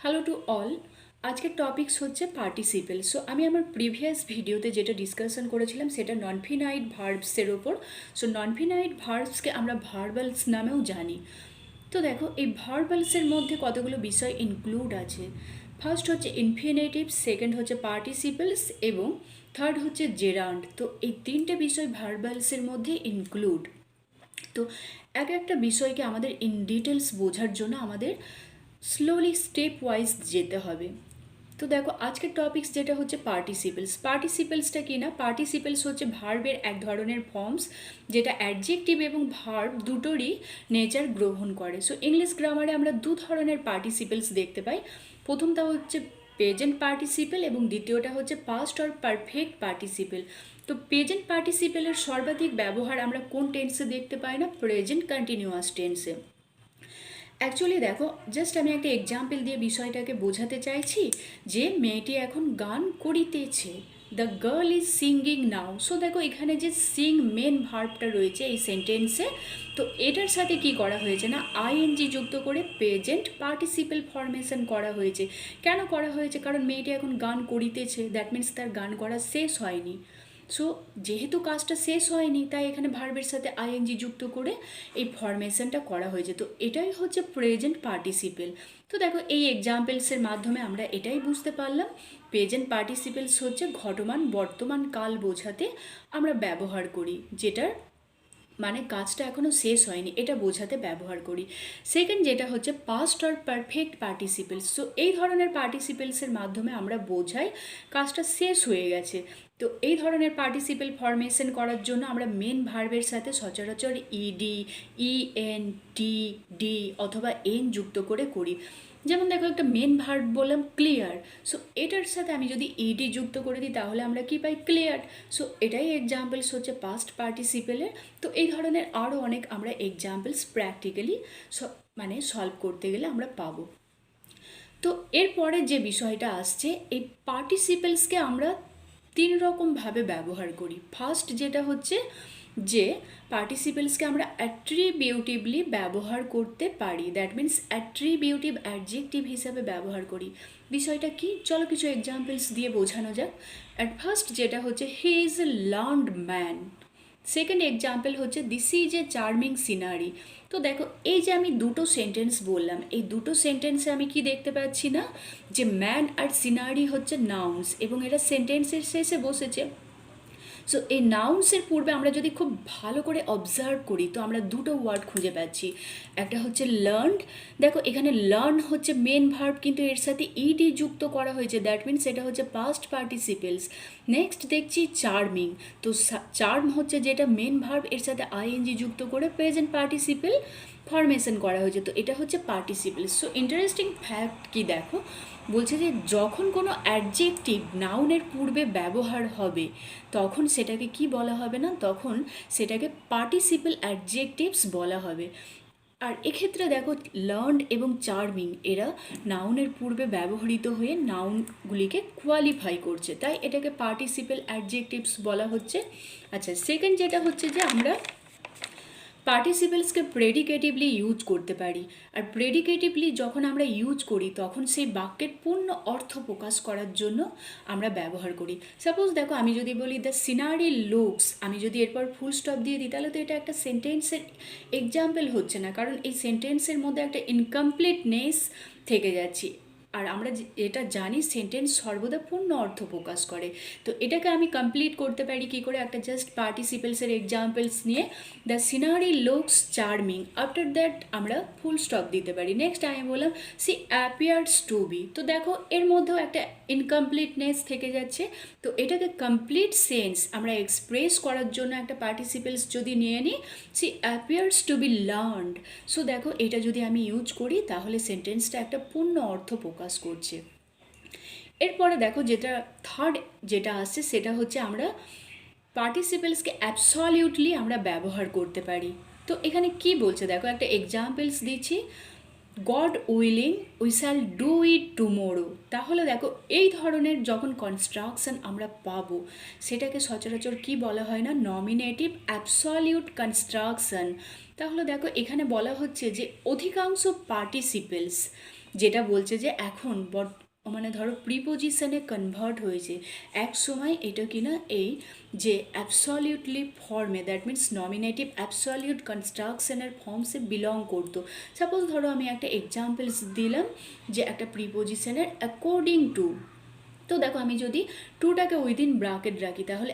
Hello to all. আজকের topics হচ্ছে participle. So আমি আমার প্রিভিয়াস ভিডিওতে যেটা ডিসকাশন করেছিলাম সেটা নন ফিনাইট ভার্বসের ওপর। সো নন ফিনাইট ভার্বসকে আমরা ভার্বালস নামেও জানি। তো দেখো, এই ভার্বালসের মধ্যে কতগুলো বিষয় ইনক্লুড আছে। ফার্স্ট হচ্ছে ইনফিনিটিভ, সেকেন্ড হচ্ছে পার্টিসিপেলস এবং থার্ড হচ্ছে জেরান্ড। তো এই তিনটে বিষয় ভার্বালসের মধ্যে ইনক্লুড। তো এক একটা বিষয়কে আমাদের ইন ডিটেলস বোঝার জন্য আমাদের স্লোলি স্টেপ ওয়াইজ যেতে হবে। তো দেখো, আজকের টপিকস যেটা হচ্ছে পার্টিসিপেলস। পার্টিসিপেলসটা কি না, পার্টিসিপেলস হচ্ছে ভার্বের এক ধরনের ফর্মস যেটা অ্যাডজেক্টিভ এবং ভার্ব দুটোরই নেচার গ্রহণ করে। সো ইংলিশ গ্রামারে আমরা দু ধরনের পার্টিসিপেলস দেখতে পাই। প্রথমটা হচ্ছে প্রেজেন্ট পার্টিসিপেল এবং দ্বিতীয়টা হচ্ছে পাস্ট অর পারফেক্ট পার্টিসিপেল। তো প্রেজেন্ট পার্টিসিপেলের সর্বাধিক ব্যবহার আমরা কোন টেন্সে দেখতে পাই না, প্রেজেন্ট কন্টিনিউয়াস টেন্সে। অ্যাকচুয়ালি দেখো, জাস্ট আমি একটা এক্সাম্পল দিয়ে বিষয়টাকে বোঝাতে চাইছি যে মেয়েটি এখন গান করিতেছে, the girl is singing now. So দেখো, এখানে যে সিং মেন ভার্বটা রয়েছে এই সেন্টেন্সে, তো এটার সাথে কি করা হয়েছে না, আইএনজি যুক্ত করে প্রেজেন্ট পার্টিসিপেল ফরমেশন করা হয়েছে। কেন করা হয়েছে? কারণ মেয়েটি এখন গান করিতেছে, দ্যাট মিন্স তার গান করা শেষ হয়নি। সো যেহেতু কাজটা শেষ হয়নি, তাই এখানে ভার্বের সাথে আইএনজি যুক্ত করে এই ফরমেশনটা করা হয়েছে। তো এটাই হচ্ছে প্রেজেন্ট পার্টিসিপেল। তো দেখো, এই এক্সাম্পলসের মাধ্যমে আমরা এটাই বুঝতে পারলাম, প্রেজেন্ট পার্টিসিপেলস হচ্ছে ঘটমান বর্তমান কাল বোঝাতে আমরা ব্যবহার করি, যেটার মানে কাজটা এখনও শেষ হয়নি এটা বোঝাতে ব্যবহার করি। সেকেন্ড যেটা হচ্ছে পাস্ট অর পারফেক্ট পার্টিসিপেলস। সো এই ধরনের পার্টিসিপেলসের মাধ্যমে আমরা বোঝাই কাজটা শেষ হয়ে গেছে। তো এই ধরনের পার্টিসিপেল ফরমেশন করার জন্য আমরা মেন ভার্বের সাথে সচরাচর ইডি, ইএন, টি, ডি অথবা এন যুক্ত করে করি। যেমন দেখো, একটা মেন ভার্ব বললাম ক্লিয়ার, সো এটার সাথে আমি যদি ইডি যুক্ত করে দিই তাহলে আমরা কি পাই, ক্লিয়ার। সো এটাই এক্সাম্পলস হচ্ছে পাস্ট পার্টিসিপেলের। তো এই ধরনের আরও অনেক আমরা এক্সাম্পলস প্র্যাকটিক্যালি মানে সলভ করতে গেলে আমরা পাবো। তো এরপরে যে বিষয়টা আসছে, এই পার্টিসিপেলসকে আমরা তিন রকমভাবে ব্যবহার করি। ফার্স্ট যেটা হচ্ছে যে পার্টিসিপেলসকে আমরা অ্যাট্রিবিউটিভলি ব্যবহার করতে পারি, দ্যাট মিন্স অ্যাট্রিবিউটিভ অ্যাডজেক্টিভ হিসাবে ব্যবহার করি। বিষয়টা কি, চলো কিছু এক্সাম্পলস দিয়ে বোঝানো যাক। অ্যাট ফার্স্ট যেটা হচ্ছে he is a learned man. Second example হচ্ছে this is a charming scenery. তো দেখো, এই যে আমি দুটো সেন্টেন্স বললাম, এই দুটো সেন্টেন্সে আমি কি দেখতে পাচ্ছি না, যে ম্যান আর সিনারি হচ্ছে নাউন্স এবং এটা সেন্টেন্সের শেষে বসেছে। সো এই নাউন্সের পূর্বে আমরা যদি খুব ভালো করে অবজার্ভ করি তো আমরা দুটো ওয়ার্ড খুঁজে পাচ্ছি। একটা হচ্ছে লার্নড। দেখো, এখানে লার্ন হচ্ছে মেন ভার্ব, কিন্তু এর সাথে ইডি যুক্ত করা হয়েছে, দ্যাট মিনস এটা হচ্ছে পাস্ট পার্টিসিপেলস। নেক্সট দেখছি চার্মিং। তো চার্ম হচ্ছে যেটা মেন ভার্ব, এর সাথে আইএনজি যুক্ত করে প্রেজেন্ট পার্টিসিপেল ফরমেশন করা হয়েছে, তো এটা হচ্ছে পার্টিসিপেল। সো ইন্টারেস্টিং ফ্যাক্ট কি দেখো, বলছে যে যখন কোনো অ্যাডজেক্টিভ নাউনের পূর্বে ব্যবহার হবে তখন সেটাকে কি বলা হবে না, তখন সেটাকে পার্টিসিপেল অ্যাডজেক্টিভস বলা হবে। আর এক্ষেত্রে দেখো, লার্নড এবং চার্মিং এরা নাউনের পূর্বে ব্যবহৃত হয়ে নাউনগুলিকে কোয়ালিফাই করছে, তাই এটাকে পার্টিসিপেল অ্যাডজেক্টিভস বলা হচ্ছে। আচ্ছা, সেকেন্ড যেটা হচ্ছে যে আমরা পার্টিসিপেলসকে প্রেডিকেটিভলি ইউজ করতে পারি। আর প্রেডিকেটিভলি যখন আমরা ইউজ করি তখন সেই বাক্যের পূর্ণ অর্থ প্রকাশ করার জন্য আমরা ব্যবহার করি। সাপোজ দেখো, আমি যদি বলি দ্য সিনারি লুকস, আমি যদি এরপর ফুল স্টপ দিয়ে দিই তাহলে তো এটা একটা সেন্টেন্সের এক্সাম্পল হচ্ছে না, কারণ এই সেন্টেন্সের মধ্যে একটা ইনকমপ্লিটনেস থেকে যাচ্ছি। আর আমরা এটা জানি সেন্টেন্স সর্বদা পূর্ণ অর্থ প্রকাশ করে। তো এটাকে আমি কমপ্লিট করতে পারি কি করে, একটা জাস্ট পার্টিসিপেলসের এক্সাম্পলস নিয়ে, the scenery looks charming, after that আমরা ফুল স্টপ দিতে পারি। নেক্সট আমি বললাম সি অ্যাপিয়ার্স টু বি। তো দেখো, এর মধ্যেও একটা ইনকমপ্লিটনেস থেকে যাচ্ছে। তো এটাকে কমপ্লিট সেন্স আমরা এক্সপ্রেস করার জন্য একটা পার্টিসিপেলস যদি নিয়ে নিই, she appears to be learned. So দেখো, এটা যদি আমি ইউজ করি তাহলে সেন্টেন্সটা একটা পূর্ণ অর্থ প্রকাশ করছে। এরপরে দেখো, যেটা থার্ড যেটা আসছে সেটা হচ্ছে আমরা পার্টিসিপেলসকে অ্যাবসলিউটলি আমরা ব্যবহার করতে পারি। তো এখানে কি বলছে দেখো, একটা এক্সাম্পলস দিচ্ছি, god willing we shall do it tomorrow. তাহলে দেখো, এই ধরনের যখন কনস্ট্রাকশন আমরা পাবো সেটাকে সচরাচর কি বলা হয় না, নমিনেটিভ অ্যাবসলিউট কনস্ট্রাকশন। তাহলে দেখো, এখানে বলা হচ্ছে যে অধিকাংশ পার্টিসিপেলস যেটা বলছে যে এখন মানে ধরো প্রিপোজিশনে কনভার্ট হয়েছে, এক সময় এটা কিনা এই যে অ্যাবসলিউটলি ফর্মে, দ্যাট মিন্স নমিনেটিভ অ্যাবসলিউট কনস্ট্রাকশনের ফর্মসে বিলং করতো। সাপোজ ধরো আমি একটা এক্সাম্পলস দিলাম যে একটা প্রিপোজিশনের অ্যাকর্ডিং টু, তো দেখো আমি যদি টুটাকে উইদিন ব্র্যাকেট রাখি তাহলে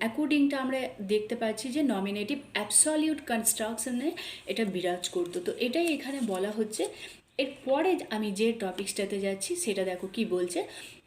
অ্যাকর্ডিংটা আমরা দেখতে পাচ্ছি যে নমিনেটিভ অ্যাবসলিউট কনস্ট্রাকশনে এটা বিরাজ করতো। তো এটাই এখানে বলা হচ্ছে। এরপরে আমি যে টপিক্সটাতে যাচ্ছি সেটা দেখো কি বলছে।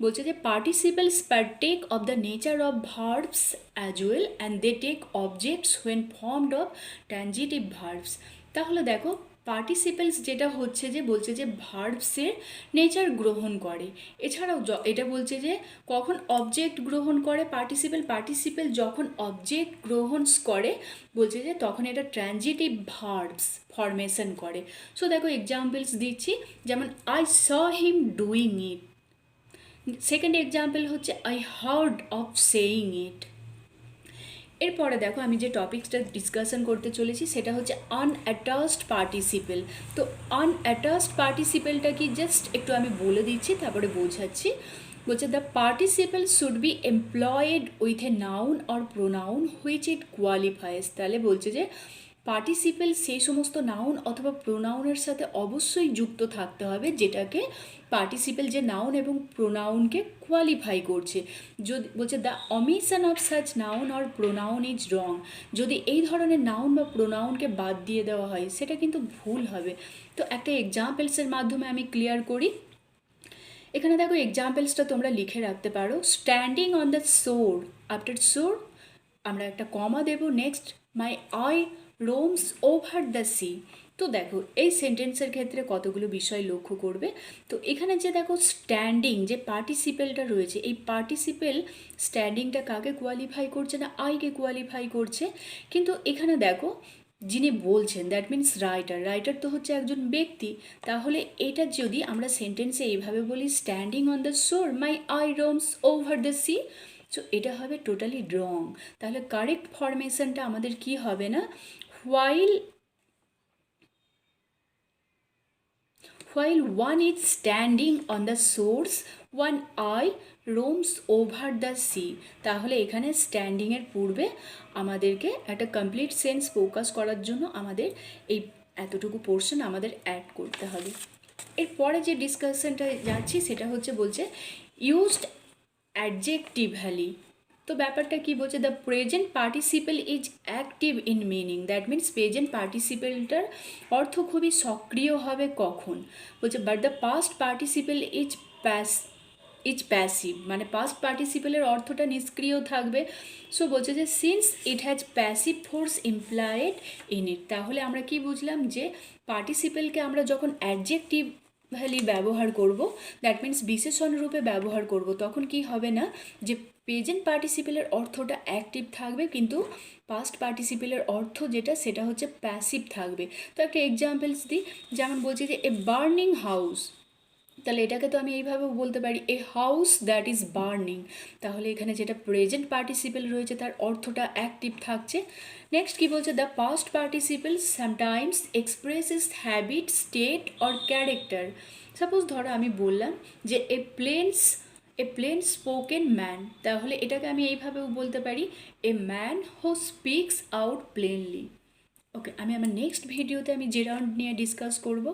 বলছে যে participles partake of the nature of verbs as well and they take objects when formed of transitive verbs. তাহলে দেখো পার্টিসিপেলস যেটা হচ্ছে যে বলছে যে ভার্বসের নেচার গ্রহণ করে। এছাড়াও এটা বলছে যে কখন অবজেক্ট গ্রহণ করে পার্টিসিপেল যখন অবজেক্ট গ্রহণ করে বলছে যে তখন এটা ট্রানজিটিভ ভার্বস ফরমেশন করে। সো দেখো এক্সাম্পলস দিচ্ছি, যেমন I saw him doing it. Second example হচ্ছে I heard of saying it. এরপরে দেখো আমি যে টপিকসটা ডিসকাশন করতে চলেছি সেটা হচ্ছে আনঅ্যাটাচড পার্টিসিপেল। তো আনঅ্যাটাচড পার্টিসিপেলটা কি জাস্ট একটু আমি বলে দিচ্ছি তারপরে বোঝাচ্ছি। বলছে the participle should be employed with a noun or pronoun which it qualifies. তাহলে বলছে যে পার্টিসিপেল সেই সমস্ত নাউন অথবা প্রোনাউনের সাথে অবশ্যই যুক্ত থাকতে হবে যেটাকে পার্টিসিপেল যে নাউন এবং প্রোনাউনকে কোয়ালিফাই করছে। যদি বলছে the omission of such noun or pronoun is wrong, যদি এই ধরনের নাউন বা প্রোনাউনকে বাদ দিয়ে দেওয়া হয় সেটা কিন্তু ভুল হবে। তো একটা এক্সাম্পলসের মাধ্যমে আমি ক্লিয়ার করি। এখানে দেখো এক্সাম্পলসটা তোমরা লিখে রাখতে পারো। Standing on the shore, after shore আমরা একটা কমা দেব, next my eye roams over the sea. তো দেখো এই সেন্টেন্সের ক্ষেত্রে কতগুলো বিষয় লক্ষ্য করবে। তো এখানে যে দেখো স্ট্যান্ডিং যে পার্টিসিপেলটা রয়েছে, এই পার্টিসিপেল স্ট্যান্ডিংটা কাকে কোয়ালিফাই করছে না আইকে কোয়ালিফাই করছে। কিন্তু এখানে দেখো যিনি বলছেন দ্যাট মিন্স রাইটার তো হচ্ছে একজন ব্যক্তি। তাহলে এটা যদি আমরা সেন্টেন্সে এইভাবে বলি standing on the shore my eye roams over the sea, so এটা হবে টোটালি রং। তাহলে কারেক্ট ফরমেশনটা আমাদের কি হবে না, while one is standing on the source one eye roams over the sea. তাহলে এখানে স্ট্যান্ডিংয়ের পূর্বে আমাদেরকে একটা কমপ্লিট সেন্স ফোকাস করার জন্য আমাদের এই এতটুকু পোর্শন আমাদের অ্যাড করতে হবে। এরপরে যে ডিসকাশনটা যাচ্ছি সেটা হচ্ছে বলছে ইউজড অ্যাডজেক্টিভ্যালি। তো ব্যাপারটা কি বলছে, the present participle is active in meaning, that means present পার্টিসিপেলটার অর্থ খুবই সক্রিয় হবে কখন। বলছে but the past participle is passive, মানে পাস্ট পার্টিসিপেলের অর্থটা নিষ্ক্রিয় থাকবে। সো বলছে যে since it has passive force employed in it. তাহলে আমরা কি বুঝলাম যে পার্টিসিপেলকে আমরা যখন অ্যাডজেক্টিভ ভ্যালি ব্যবহার করব, দ্যাট মিন্স বিশেষণ রূপে ব্যবহার করব, তখন কি হবে না যে প্রেজেন্ট পার্টিসিপেলের অর্থটা অ্যাক্টিভ থাকবে কিন্তু পাস্ট পার্টিসিপেলের অর্থ যেটা সেটা হচ্ছে প্যাসিভ থাকবে। তো একটা এক্সাম্পলস দিই, যেমন বলছি যে এ বার্নিং হাউস, তাহলে এটাকে তো আমি এইভাবেও বলতে পারি a house that is burning. তাহলে এখানে যেটা প্রেজেন্ট পার্টিসিপেল রয়েছে তার অর্থটা অ্যাক্টিভ থাকছে। নেক্সট কি বলছে, the past participle sometimes expresses habit state or character. Suppose ধরো আমি বললাম যে এ প্লেন স্পোকেন ম্যান, তাহলে এটাকে আমি এইভাবেও বলতে পারি a man who speaks out plainly. Okay, আমি আমার নেক্সট ভিডিওতে আমি যে রাউন্ড নিয়ে ডিসকাস করব।